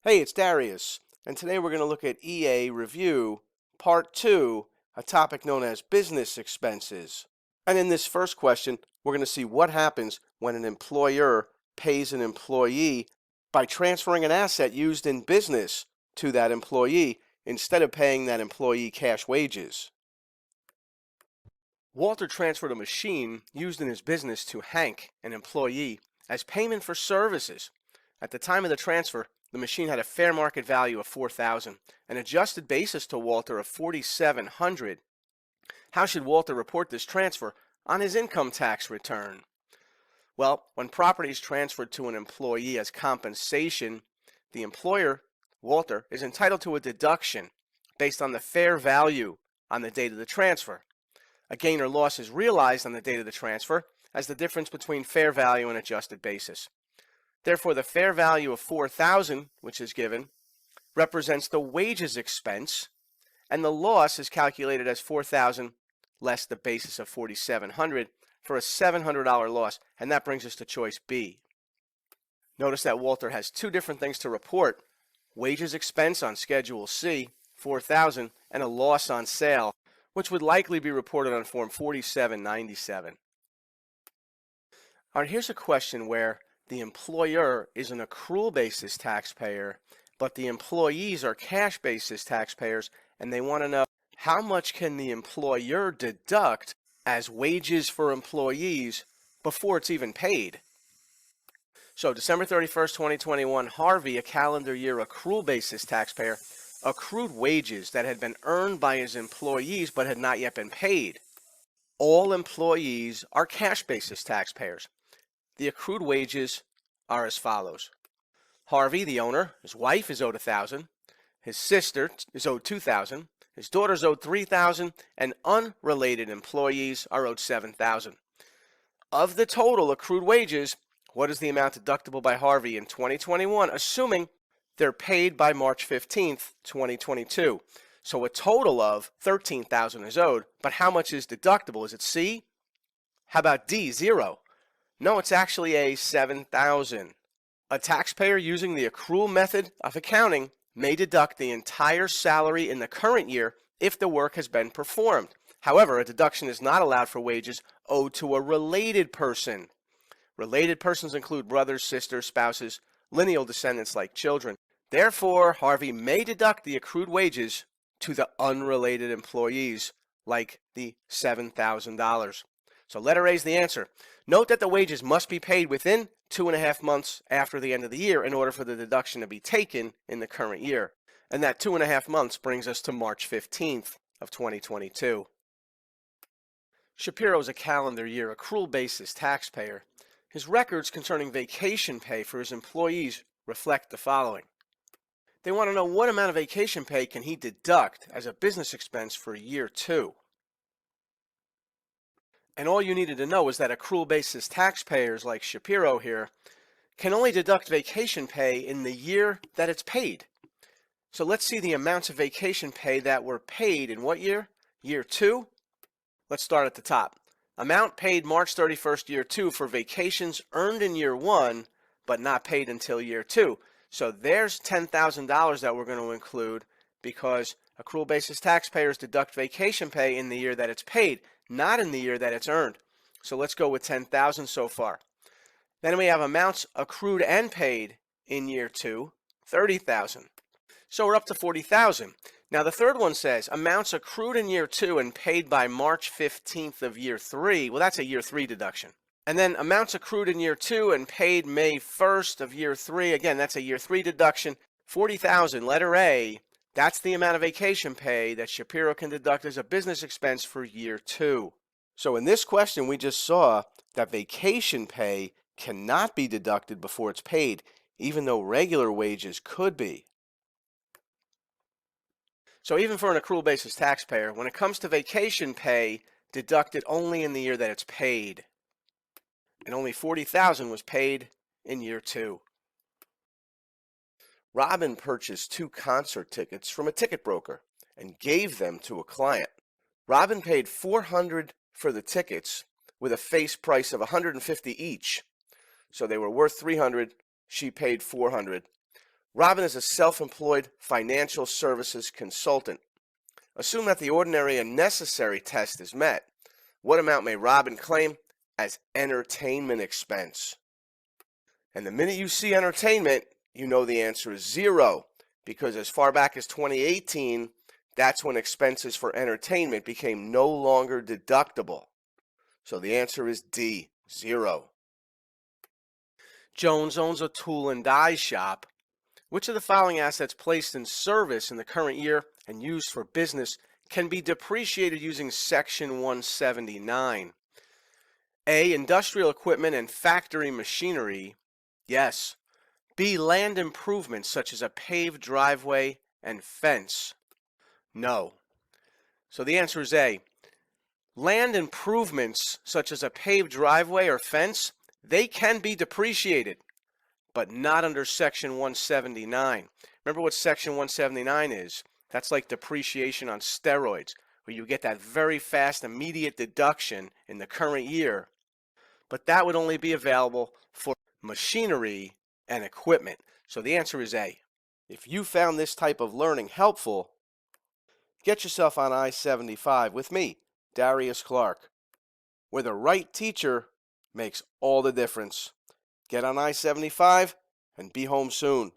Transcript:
Hey, it's Darius, and today we're going to look at EA Review, Part 2, a topic known as business expenses. And in this first question, we're going to see what happens when an employer pays an employee by transferring an asset used in business to that employee instead of paying that employee cash wages. Walter transferred a machine used in his business to Hank, an employee, as payment for services. At the time of the transfer, the machine had a fair market value of $4,000, an adjusted basis to Walter of $4,700. How should Walter report this transfer on his income tax return? Well, when property is transferred to an employee as compensation, the employer, Walter, is entitled to a deduction based on the fair value on the date of the transfer. A gain or loss is realized on the date of the transfer as the difference between fair value and adjusted basis. Therefore, the fair value of $4,000, which is given, represents the wages expense, and the loss is calculated as $4,000 less the basis of $4,700 for a $700 loss, and that brings us to choice B. Notice that Walter has two different things to report: wages expense on Schedule C, $4,000, and a loss on sale, which would likely be reported on Form 4797. All right, here's a question where the employer is an accrual basis taxpayer, but the employees are cash basis taxpayers, and they want to know how much can the employer deduct as wages for employees before it's even paid. So December 31st, 2021, Harvey, a calendar year accrual basis taxpayer, accrued wages that had been earned by his employees but had not yet been paid. All employees are cash basis taxpayers. The accrued wages are as follows. Harvey, the owner, his wife is owed $1,000, his sister is owed $2,000, his daughter's owed $3,000, and unrelated employees are owed $7,000. Of the total accrued wages, what is the amount deductible by Harvey in 2021, assuming they're paid by March 15th, 2022? So a total of $13,000 is owed, but how much is deductible? Is it C? How about D, 0? No, it's actually a $7,000. A taxpayer using the accrual method of accounting may deduct the entire salary in the current year if the work has been performed. However, a deduction is not allowed for wages owed to a related person. Related persons include brothers, sisters, spouses, lineal descendants like children. Therefore, Harvey may deduct the accrued wages to the unrelated employees, like the $7,000. So letter A is the answer. Note that the wages must be paid within 2.5 months after the end of the year in order for the deduction to be taken in the current year. And that 2.5 months brings us to March 15th of 2022. Shapiro is a calendar year accrual basis taxpayer. His records concerning vacation pay for his employees reflect the following. They want to know what amount of vacation pay can he deduct as a business expense for year 2. And all you needed to know is that accrual basis taxpayers like Shapiro here can only deduct vacation pay in the year that it's paid. So let's see the amounts of vacation pay that were paid in what year? Year 2? Let's start at the top. Amount paid March 31st, year 2 for vacations earned in year 1 but not paid until year 2. So there's $10,000 that we're going to include because accrual basis taxpayers deduct vacation pay in the year that it's paid, not in the year that it's earned. So let's go with $10,000 so far. Then we have amounts accrued and paid in year 2, $30,000. So we're up to $40,000. Now the third one says amounts accrued in year 2 and paid by March 15th of year 3. Well, that's a year 3 deduction. And then amounts accrued in year 2 and paid May 1st of year 3. Again, that's a year 3 deduction. $40,000, letter A. That's the amount of vacation pay that Shapiro can deduct as a business expense for year 2. So in this question, we just saw that vacation pay cannot be deducted before it's paid, even though regular wages could be. So even for an accrual basis taxpayer, when it comes to vacation pay, deduct it only in the year that it's paid. And only $40,000 was paid in year 2. Robin purchased 2 concert tickets from a ticket broker and gave them to a client. Robin paid $400 for the tickets with a face price of $150 each. So they were worth $300. She paid $400. Robin is a self-employed financial services consultant. Assume that the ordinary and necessary test is met. What amount may Robin claim as entertainment expense? And the minute you see entertainment, you know the answer is zero, because as far back as 2018, that's when expenses for entertainment became no longer deductible. So the answer is D, zero. Jones owns a tool and die shop. Which of the following assets placed in service in the current year and used for business can be depreciated using Section 179? A. Industrial equipment and factory machinery. Yes. B. Land improvements such as a paved driveway and fence. No. So the answer is A. Land improvements such as a paved driveway or fence, they can be depreciated, but not under Section 179. Remember what Section 179 is? That's like depreciation on steroids, where you get that very fast, immediate deduction in the current year. But that would only be available for machinery and equipment. So the answer is A. If you found this type of learning helpful, get yourself on I-75 with me, Darius Clark, where the right teacher makes all the difference. Get on I-75 and be home soon.